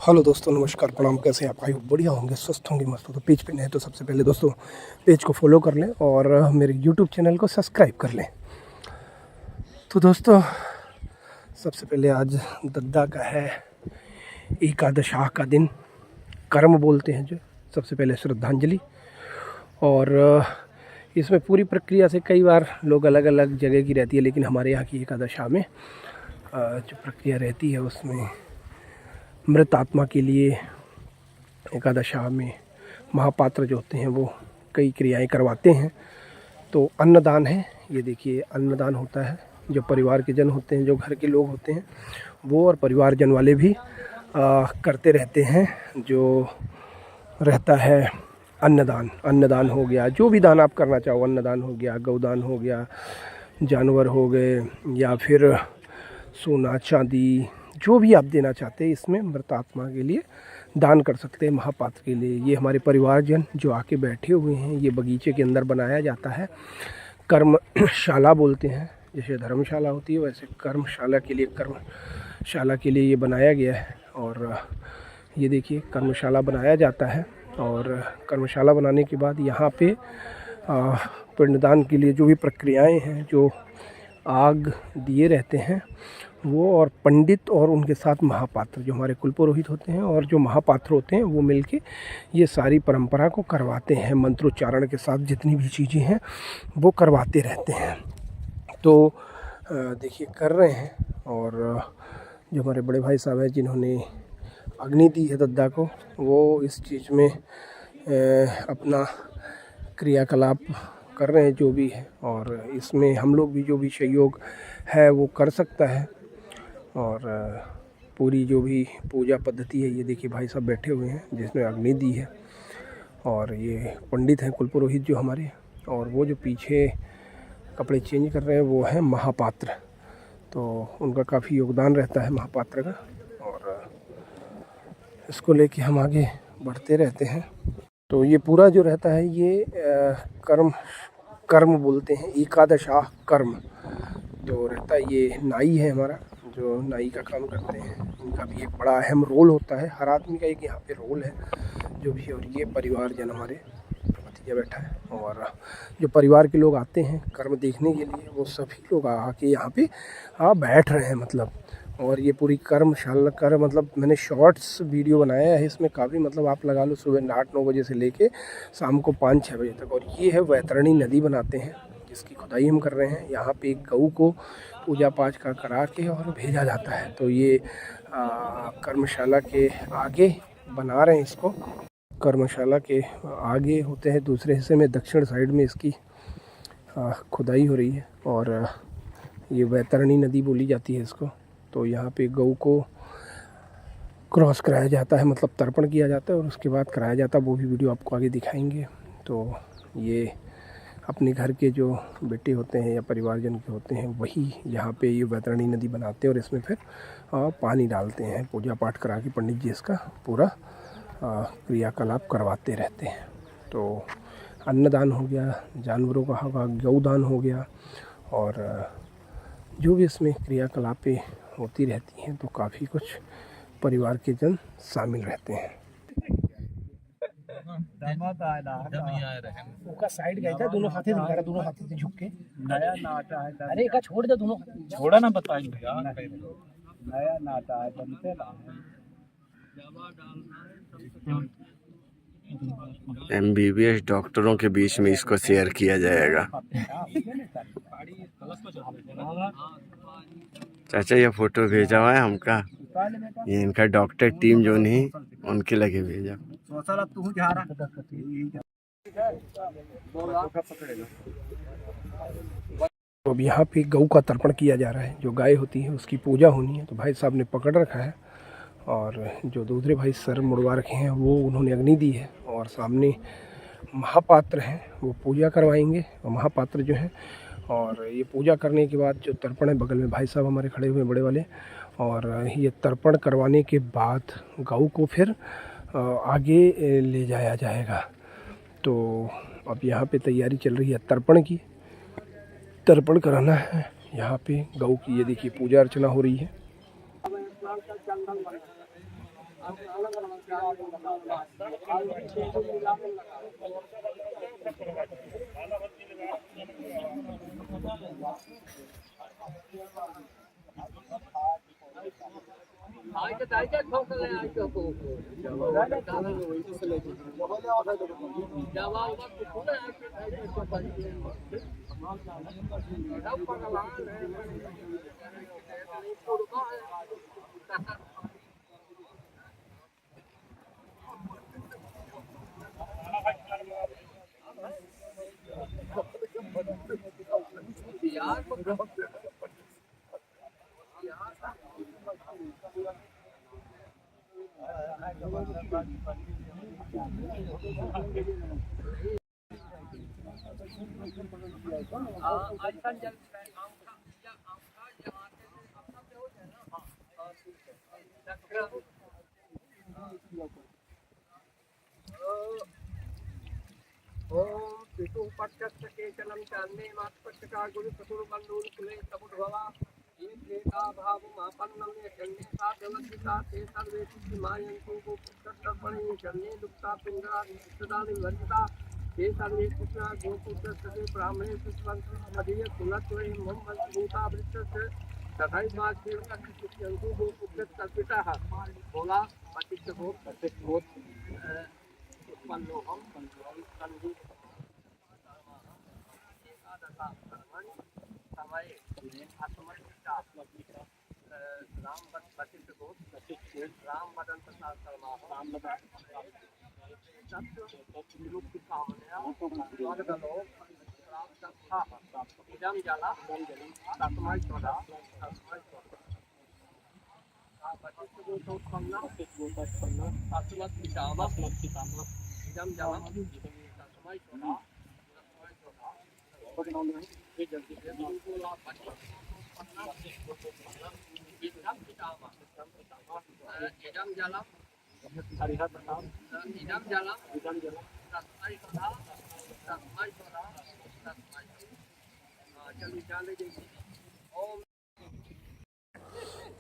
Hello दोस्तों, नमस्कार, प्रणाम। कैसे हैं आप? भाई बढ़िया होंगे, स्वस्थ होंगे, मस्त हो। तो पेज पे नए तो सबसे पहले दोस्तों पेज को फॉलो कर लें और मेरे यूट्यूब चैनल को सब्सक्राइब कर लें। तो दोस्तों सबसे पहले आज दद्दा का है एकादशाह का दिन, कर्म बोलते हैं जो। सबसे पहले श्रद्धांजलि। और इसमें पूरी प्रक्रिया से कई बार लोग अलग अलग जगह की रहती है, लेकिन हमारे यहाँ की एकादशाह में जो प्रक्रिया रहती है उसमें मृत आत्मा के लिए एकादशाह में महापात्र जो होते हैं वो कई क्रियाएं करवाते हैं। तो अन्नदान है, ये देखिए अन्नदान होता है। जो परिवार के जन होते हैं, जो घर के लोग होते हैं वो और परिवारजन वाले भी करते रहते हैं। जो रहता है अन्नदान हो गया, जो भी दान आप करना चाहो, अन्नदान हो गया, गौदान हो गया, जानवर हो गए, या फिर सोना चांदी, जो भी आप देना चाहते हैं इसमें मृत आत्मा के लिए दान कर सकते हैं, महापात्र के लिए। ये हमारे परिवारजन जो आके बैठे हुए हैं, ये बगीचे के अंदर बनाया जाता है। कर्मशाला बोलते हैं, जैसे धर्मशाला होती है वैसे कर्मशाला के लिए ये बनाया गया है। और ये देखिए कर्मशाला बनाया जाता है। और कर्मशाला बनाने के बाद यहाँ पे पिंडदान के लिए जो भी प्रक्रियाएं हैं, जो आग दिए रहते हैं वो, और पंडित और उनके साथ महापात्र जो हमारे कुल पुरोहित होते हैं और जो महापात्र होते हैं वो मिलके ये सारी परंपरा को करवाते हैं। मंत्रोच्चारण के साथ जितनी भी चीज़ें हैं वो करवाते रहते हैं। तो देखिए कर रहे हैं। और जो हमारे बड़े भाई साहब हैं जिन्होंने अग्नि दी है दद्दा को, वो इस चीज़ में अपना क्रियाकलाप कर रहे हैं जो भी है। और इसमें हम लोग भी जो भी सहयोग है वो कर सकता है। और पूरी जो भी पूजा पद्धति है, ये देखिए भाई साहब बैठे हुए हैं जिसने अग्नि दी है। और ये पंडित हैं कुल पुरोहित जो हमारे। और वो जो पीछे कपड़े चेंज कर रहे हैं वो हैं महापात्र। तो उनका काफ़ी योगदान रहता है महापात्र का। और इसको लेके हम आगे बढ़ते रहते हैं। तो ये पूरा जो रहता है ये कर्म बोलते हैं, एकादशाह कर्म जो रहता है। ये नाई है हमारा, जो नाई का काम करते हैं, उनका भी एक बड़ा अहम रोल होता है। हर आदमी का एक यहाँ पे रोल है जो भी। और ये परिवारजन हमारे भतीजा बैठा है। और जो परिवार के लोग आते हैं कर्म देखने के लिए, वो सभी लोग आके यहाँ पे बैठ रहे हैं मतलब। और ये पूरी कर्मशाला मतलब मैंने शॉर्ट्स वीडियो बनाया है इसमें, काफ़ी मतलब आप लगा लो सुबह 8-9 बजे से लेके शाम को 5-6 बजे तक। और ये है वैतरणी नदी बनाते हैं जिसकी खुदाई हम कर रहे हैं। यहाँ पे एक गऊ को पूजा पाठ करा के और भेजा जाता है। तो ये कर्मशाला के आगे बना रहे हैं इसको। कर्मशाला के आगे होते हैं दूसरे हिस्से में, दक्षिण साइड में इसकी खुदाई हो रही है। और ये वैतरणी नदी बोली जाती है इसको। तो यहाँ पे गऊ को क्रॉस कराया जाता है, मतलब तर्पण किया जाता है और उसके बाद कराया जाता है। वो भी वीडियो आपको आगे दिखाएंगे। तो ये अपने घर के जो बेटे होते हैं या परिवारजन के होते हैं वही यहाँ पे ये वैतरणी नदी बनाते हैं और इसमें फिर पानी डालते हैं। पूजा पाठ करा के पंडित जी इसका पूरा क्रियाकलाप करवाते रहते हैं। तो अन्नदान हो गया, जानवरों का होगा, गौदान हो गया, और जो भी इसमें क्रियाकलापें होती रहती हैं तो काफ़ी कुछ परिवार के जन शामिल रहते हैं। उसका साइड गया था, दोनों हाथे दिखा रहा, दोनों हाथे से झुक के नया नाटा है। अरे एक छोड़ दे, दोनों छोड़ा ना बताएंगे यार। नया नाटा है, बनते ना MBBS डॉक्टरों के बीच में इसको शेयर किया जाएगा। चाचा ये फोटो भेजा हुआ है हमका, ये इनका डॉक्टर टीम जो नहीं उनके लगे भेजा। तो अब यहाँ पे गऊ का तर्पण किया जा रहा है। जो गाय होती है उसकी पूजा होनी है। तो भाई साहब ने पकड़ रखा है और जो दूसरे भाई सर मुड़वा रखे हैं वो उन्होंने अग्नि दी है। और सामने महापात्र हैं वो पूजा करवाएंगे। और महापात्र जो हैं, और ये पूजा करने के बाद जो तर्पण है, बगल में भाई साहब हमारे खड़े हुए बड़े वाले। और ये तर्पण करवाने के बाद गऊ को फिर आगे ले जाया जाएगा। तो अब यहाँ पे तैयारी चल रही है तर्पण की। तर्पण कराना है यहाँ पे गऊ की। ये देखिए पूजा अर्चना हो रही है।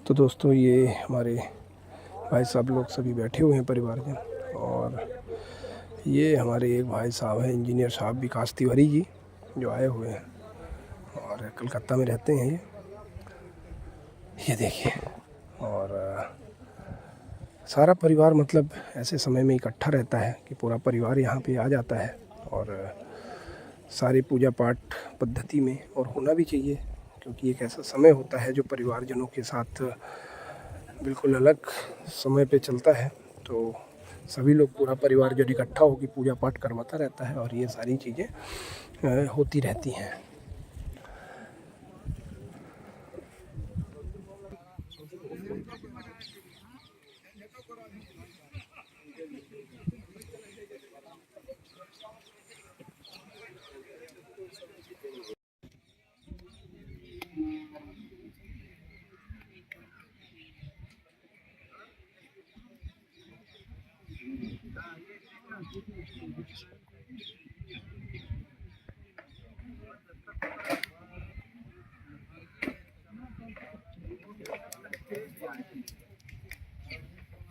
तो दोस्तों ये हमारे भाई साहब लोग सभी बैठे हुए हैं परिवारजन, और ये हमारे एक भाई साहब हैं इंजीनियर साहब विकास तिवारी जी, जो आए हुए हैं और कलकत्ता में रहते हैं ये देखिए। और सारा परिवार मतलब ऐसे समय में इकट्ठा रहता है कि पूरा परिवार यहाँ पे आ जाता है, और सारी पूजा पाठ पद्धति में और होना भी चाहिए, क्योंकि एक ऐसा समय होता है जो परिवारजनों के साथ बिल्कुल अलग समय पे चलता है। तो सभी लोग, पूरा परिवार जब इकट्ठा होकर पूजा पाठ करवाता रहता है और ये सारी चीज़ें होती रहती हैं।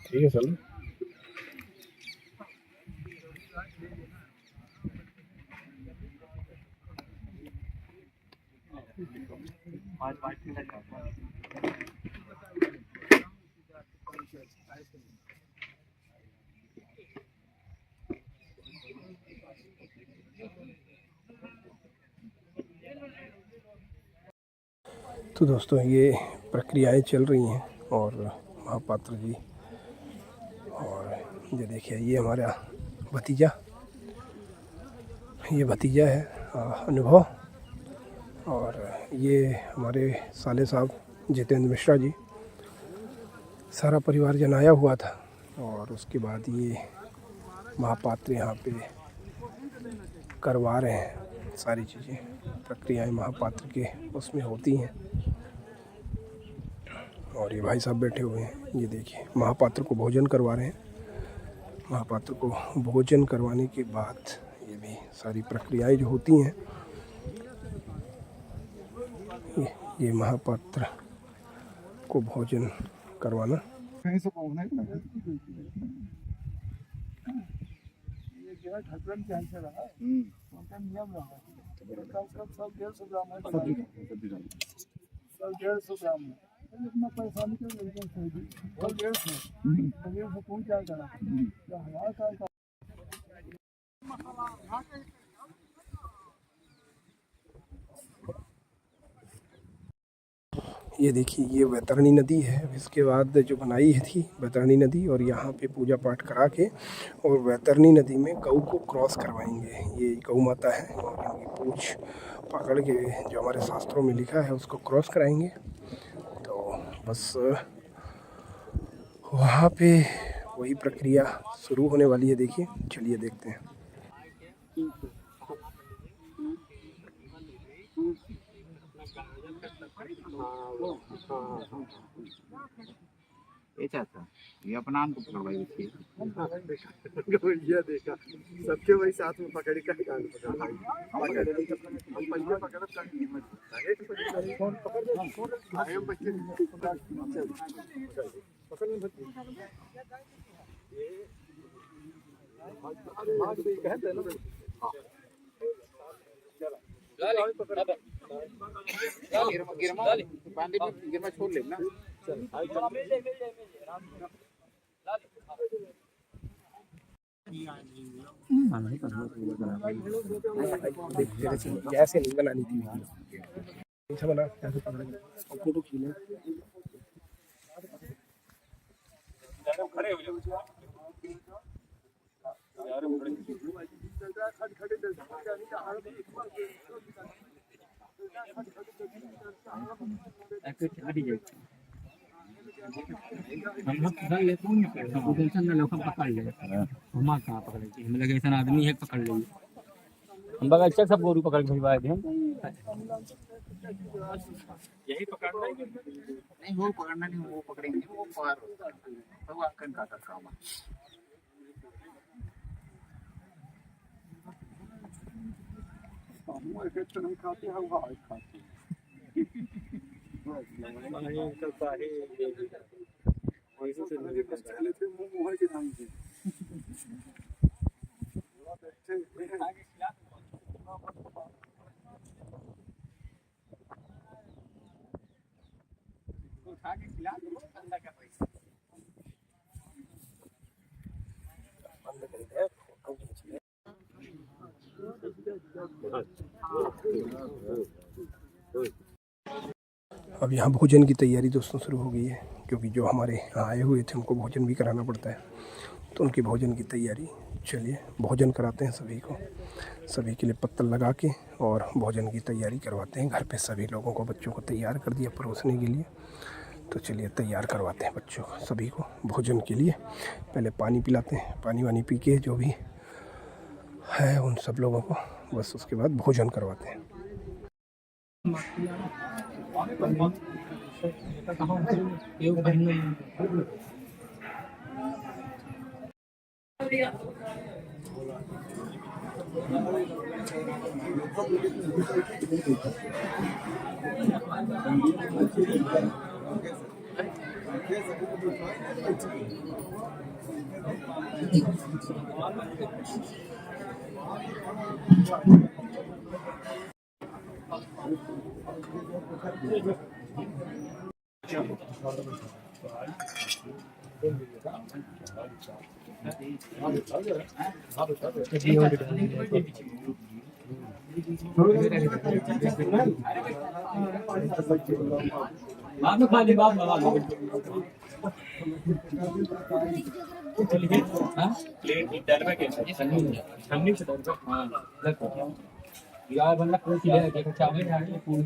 ठीक है सर। तो दोस्तों ये प्रक्रियाएं चल रही हैं, और महापात्र जी, और ये देखिए ये हमारा भतीजा, ये भतीजा है अनुभव, और ये हमारे साले साहब जितेंद्र मिश्रा जी। सारा परिवार जन आया हुआ था, और उसके बाद ये महापात्र यहाँ पे करवा रहे हैं सारी चीज़ें, प्रक्रियाएं महापात्र के उसमें होती हैं। और ये भाई साहब बैठे हुए हैं, ये देखिए महापात्र को भोजन करवा रहे हैं। महापात्र को भोजन करवाने के बाद ये भी सारी प्रक्रियाएं जो होती हैं, ये महापात्र को भोजन करवाना कहीं से पहुंचना है ना। ये जो है ढक्कन कैसे से रहा उनका नियम रहा सब 150 ग्राम है सब्जी डाल सब 150 ग्राम है इतना पैसा निकल लेकिन सब 150 कौन क्या करा हमारा का ये देखिए ये वैतरणी नदी है। इसके बाद जो बनाई है थी वैतरणी नदी, और यहाँ पे पूजा पाठ करा के और वैतरणी नदी में गऊ को क्रॉस करवाएंगे। ये गऊ माता है और इनकी पूछ पकड़ के जो हमारे शास्त्रों में लिखा है उसको क्रॉस कराएंगे। तो बस वहाँ पे वही प्रक्रिया शुरू होने वाली है। देखिए चलिए देखते हैं। ये चाहता ये अपना आम को पकड़वाई देखिए गवैया देखा सबके वही साथ में पकड़ी का कान पकड़ा हम पहले पकड़ गिरमा छोड़ लेना कैसे नहीं बनानी थी ऐसा बना कैसे पकड़ेंगे फोटो खींचना। हम लोग पकड़ लेते हैं टेंशन ना लोग पकड़ ले हम कहाँ पकड़े हम लगे ऐसा आदमी है पकड़ ले हम बगल से सब गोरू पकड़ के भिजवाए थे यही पकड़ना नहीं वो पकड़ना नहीं वो पकड़ेंगे वो पार तो अंकन का काम है। हम एक तो नहीं खाते हम हाई खाते पहले थे मुंह के नाम से अब यहाँ भोजन की तैयारी दोस्तों शुरू हो गई है, क्योंकि जो हमारे यहाँ आए हुए थे उनको भोजन भी कराना पड़ता है। तो उनकी भोजन की तैयारी, चलिए भोजन कराते हैं सभी को। सभी के लिए पत्तल लगा के और भोजन की तैयारी करवाते हैं। घर पे सभी लोगों को, बच्चों को तैयार कर दिया परोसने के लिए। तो चलिए तैयार करवाते हैं बच्चों को, सभी को भोजन के लिए। पहले पानी पिलाते हैं, पानी वानी पी के जो भी है उन सब लोगों को, बस उसके बाद भोजन करवाते हैं। बाद में खा ले बाद में प्लेट डाल में कैसे ठंडी से हां यार बंदा कोई चीज है देखो चावल है पूरी